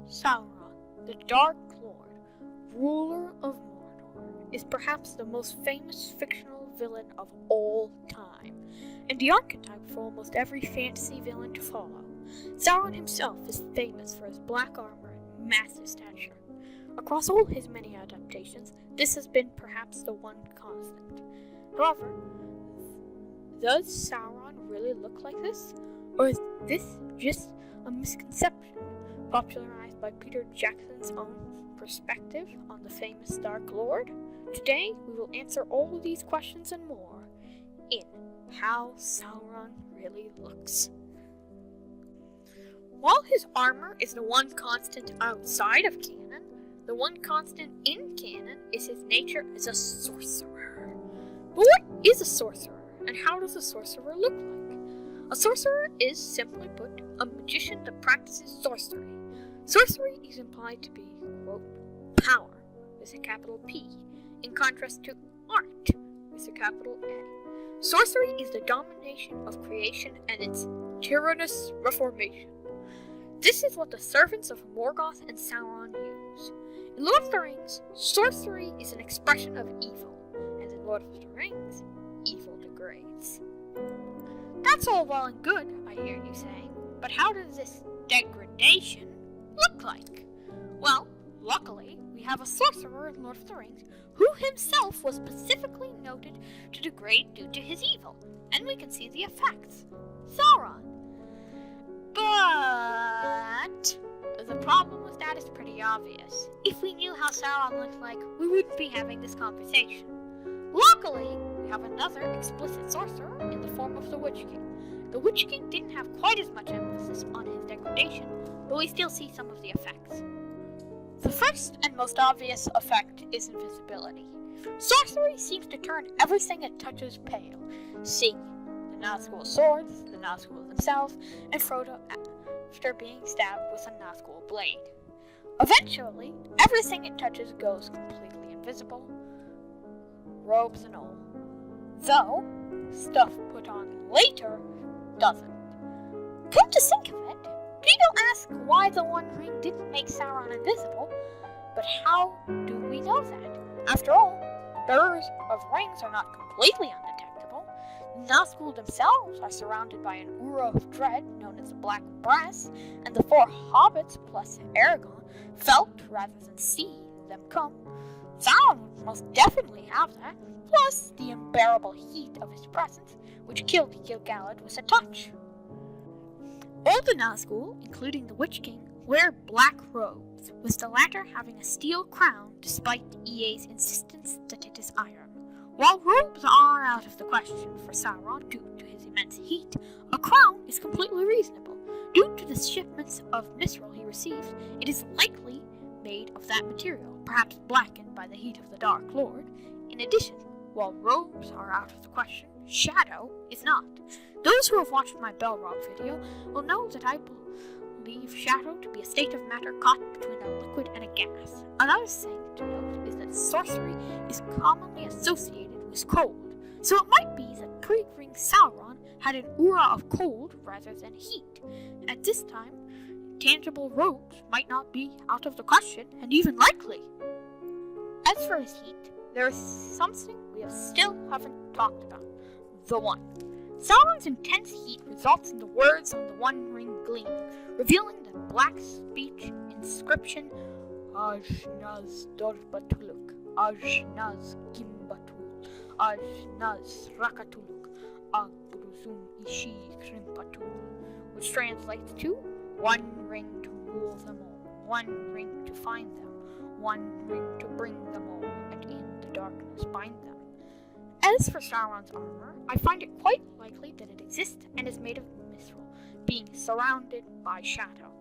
Sauron, the Dark Lord, ruler of Mordor, is perhaps the most famous fictional villain of all time, and the archetype for almost every fantasy villain to follow. Sauron himself is famous for his black armor and massive stature. Across all his many adaptations, this has been perhaps the one constant. However, does Sauron really look like this? Or is this just a misconception popularized by Peter Jackson's own perspective on the famous Dark Lord? Today, we will answer all of these questions and more in How Sauron Really Looks. While his armor is the one constant outside of canon, the one constant in canon is his nature as a sorcerer. But what is a sorcerer, and how does a sorcerer look like? A sorcerer is, simply put, a magician that practices sorcery. Sorcery is implied to be, quote, power, with a capital P, in contrast to art, with a capital A. Sorcery is the domination of creation and its tyrannous reformation. This is what the servants of Morgoth and Sauron use. In Lord of the Rings, sorcery is an expression of evil, and in Lord of the Rings, evil degrades. That's all well and good, I hear you saying, but how does this degradation look like? Well, luckily, we have a sorcerer in Lord of the Rings who himself was specifically noted to degrade due to his evil, and we can see the effects. Sauron. But the problem with that is pretty obvious. If we knew how Sauron looked like, we wouldn't be having this conversation. Luckily, we have another explicit sorcerer in the form of the Witch King. The Witch King didn't have quite as much emphasis on his degradation, but we still see some of the effects. The first and most obvious effect is invisibility. Sorcery seems to turn everything it touches pale. See the Nazgul swords, the Nazgul themselves, and Frodo after being stabbed with a Nazgul blade. Eventually, everything it touches goes completely invisible, robes and all. Though, stuff put on later doesn't. Come to think of it, people ask why the One Ring didn't make Sauron invisible, but how do we know that? After all, bearers of rings are not completely undetectable. The Nazgul themselves are surrounded by an aura of dread known as the Black Brass, and the four hobbits plus Aragorn felt rather than see them come. Sauron would most definitely have that, plus the unbearable heat of his presence, which killed Gil-galad with a touch. All the Nazgul, including the Witch King, wear black robes, with the latter having a steel crown despite EA's insistence that it is iron. While robes are out of the question for Sauron due to his immense heat, a crown is completely reasonable. Due to the shipments of mithril he received, it is likely made of that material, perhaps blackened by the heat of the Dark Lord. In addition, while robes are out of the question, shadow is not. Those who have watched my Belrog video will know that I believe shadow to be a state of matter caught between a liquid and a gas. Another thing to note is that sorcery is commonly associated with cold, so it might be that pre-ring Sauron had an aura of cold rather than heat. At this time, tangible robes might not be out of the question, and even likely. As for his heat, there is something we still haven't talked about. The One. Sauron's intense heat results in the words on the One Ring gleaming, revealing the black speech inscription Aj-Naz Dorbatuluk, Aj-Naz Gimbatul, Aj-Naz Rakatuluk, Ag-Bruzum Ishi Krimpatul, which translates to One Ring to rule them all, one ring to find them, one ring to bring them all, and in the darkness bind them. As for Sauron's armor, I find it quite likely that it exists and is made of mithril, being surrounded by shadow.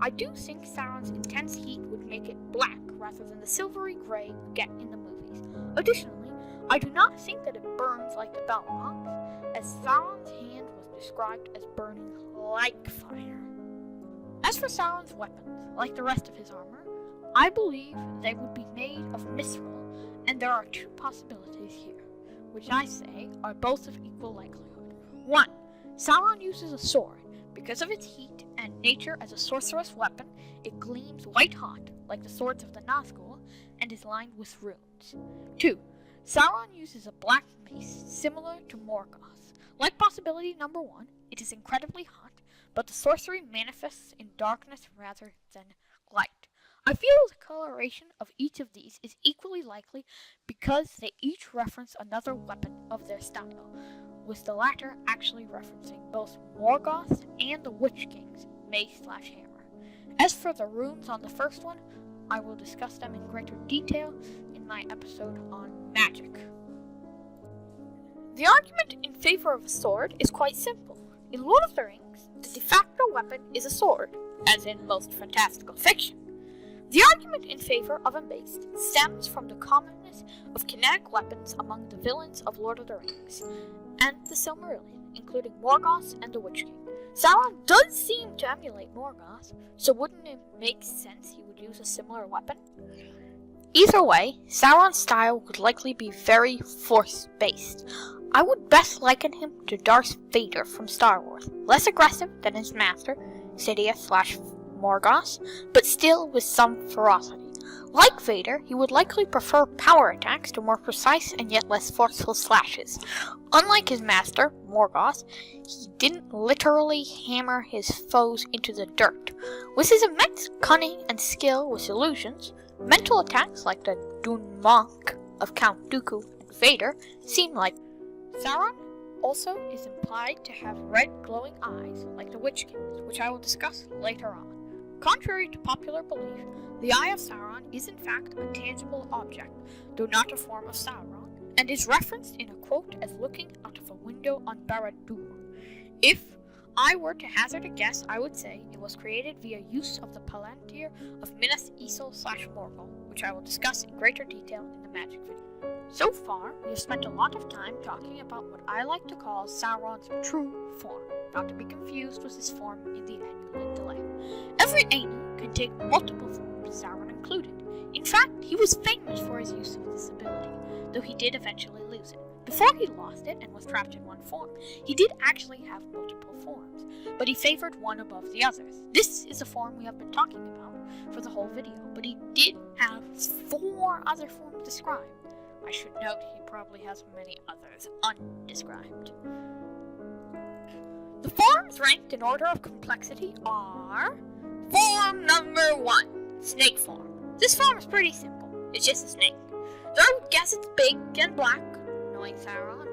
I do think Sauron's intense heat would make it black rather than the silvery gray we get in the movies. Additionally, I do not think that it burns like the Balrogs, as Sauron's hand was described as burning like fire. As for Sauron's weapons, like the rest of his armor, I believe they would be made of mithril, and there are two possibilities here, which I say are both of equal likelihood. 1. Sauron uses a sword because of its heat and nature as a sorcerous weapon, it gleams white-hot, like the swords of the Nazgul, and is lined with runes. 2. Sauron uses a black mace similar to Morgoth. Like possibility number 1, it is incredibly hot, but the sorcery manifests in darkness rather than light. I feel the coloration of each of these is equally likely because they each reference another weapon of their style, with the latter actually referencing both Morgoth and the Witch King's mace/hammer. As for the runes on the first one, I will discuss them in greater detail in my episode on magic. The argument in favor of a sword is quite simple. In Lord of the Rings, the de facto weapon is a sword, as in most fantastical fiction. The argument in favor of a mace stems from the commonness of kinetic weapons among the villains of Lord of the Rings and the Silmarillion, including Morgoth and the Witch King. Sauron does seem to emulate Morgoth, so wouldn't it make sense he would use a similar weapon? Either way, Sauron's style would likely be very Force-based. I would best liken him to Darth Vader from Star Wars, less aggressive than his master, Sidious/Morgoth, but still with some ferocity. Like Vader, he would likely prefer power attacks to more precise and yet less forceful slashes. Unlike his master, Morgoth, he didn't literally hammer his foes into the dirt. With his immense cunning and skill with illusions, mental attacks like the Dunmonk of Count Dooku and Vader seem like. Sauron also is implied to have red glowing eyes like the Witch King's, which I will discuss later on. Contrary to popular belief, the Eye of Sauron is in fact a tangible object, though not a form of Sauron, and is referenced in a quote as looking out of a window on Barad-dûr. If I were to hazard a guess, I would say it was created via use of the Palantir of Minas Ithil/Morgul, which I will discuss in greater detail in the magic video. So far, we have spent a lot of time talking about what I like to call Sauron's true form, not to be confused with his form in the Annual Delay. Every Ainu can take multiple forms, Sauron included. In fact, he was famous for his use of this ability, though he did eventually lose it. Before he lost it and was trapped in one form, he did actually have multiple forms, but he favored one above the others. This is a form we have been talking about for the whole video, but he did have 4 other forms described. I should note he probably has many others undescribed. The forms ranked in order of complexity are... Form number 1, snake form. This form is pretty simple. It's just a snake. Though I would guess it's big and black, knowing Sauron.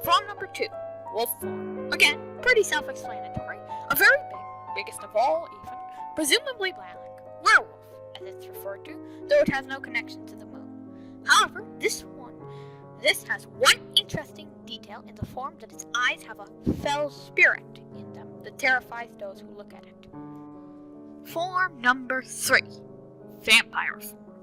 Form number 2, wolf form. Again, pretty self-explanatory. A very big, biggest of all even, presumably black, werewolf, as it's referred to, though it has no connection to the moon. However, this has one interesting detail in the form that its eyes have a fell spirit in them that terrifies those who look at it. Form number 3, vampire form.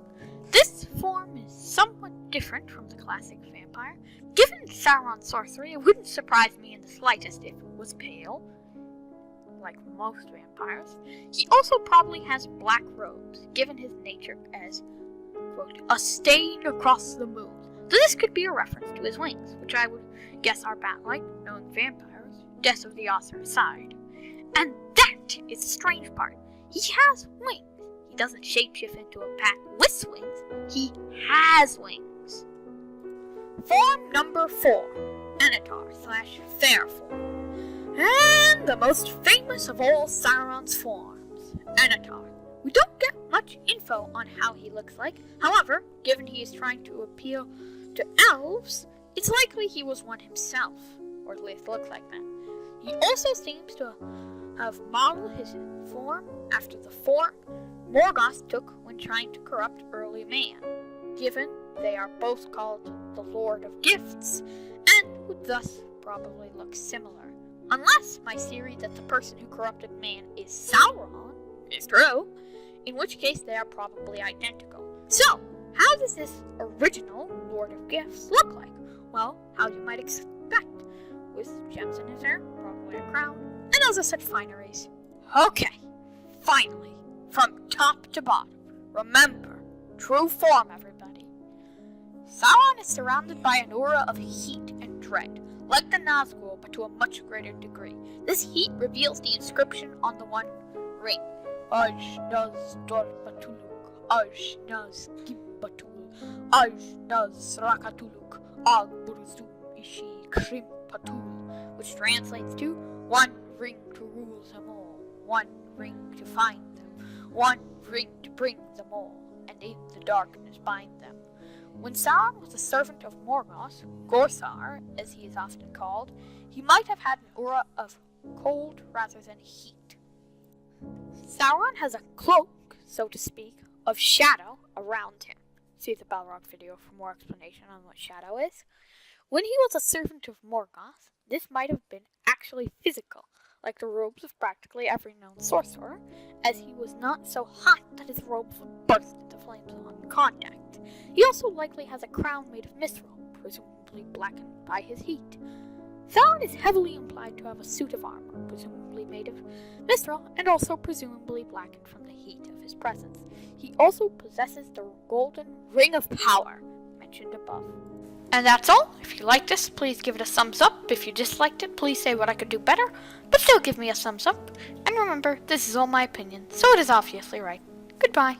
This form is somewhat different from the classic vampire. Given Sauron's sorcery, it wouldn't surprise me in the slightest if it was pale, like most vampires. He also probably has black robes, given his nature as, quote, a stain across the moon. So this could be a reference to his wings, which I would guess are bat-like, knowing vampires, death of the author aside. And that is the strange part. He has wings. He doesn't shapeshift into a bat with wings. He has wings. Form number 4, Anatar/Fair form. And the most famous of all Sauron's forms, Anatar. We don't get much info on how he looks like. However, given he is trying to appeal to elves, it's likely he was one himself, or at least looked like that. He also seems to have modeled his form after the form Morgoth took when trying to corrupt early man, given they are both called the Lord of Gifts, and would thus probably look similar. Unless my theory that the person who corrupted man is Sauron is true, in which case they are probably identical. So, how does this original Lord of Gifts look like? Well, how you might expect, with gems in his hair, probably a crown, and other such fineries. Okay, finally, from top to bottom, remember, true form, everybody. Sauron is surrounded by an aura of heat and dread, like the Nazgul, but to a much greater degree. This heat reveals the inscription on the one ring. Aj-naz dor-batuluk, aj-naz gimbatul, aj-naz rakatuluk, ag-burzum ishi krim-patul, which translates to, one ring to rule them all, one ring to find them, one ring to bring them all, and in the darkness bind them. When Sauron was a servant of Morgoth, Gorsar, as he is often called, he might have had an aura of cold rather than heat. Sauron has a cloak, so to speak, of shadow around him. See the Balrog video for more explanation on what shadow is. When he was a servant of Morgoth, this might have been actually physical, like the robes of practically every known sorcerer, as he was not so hot that his robes would burst into flames on contact. He also likely has a crown made of mithril, presumably blackened by his heat. Sauron is heavily implied to have a suit of armor, presumably made of mithril, and also presumably blackened from the heat of his presence. He also possesses the golden ring of power, mentioned above. And that's all. If you liked this, please give it a thumbs up. If you disliked it, please say what I could do better, but still give me a thumbs up. And remember, this is all my opinion, so it is obviously right. Goodbye.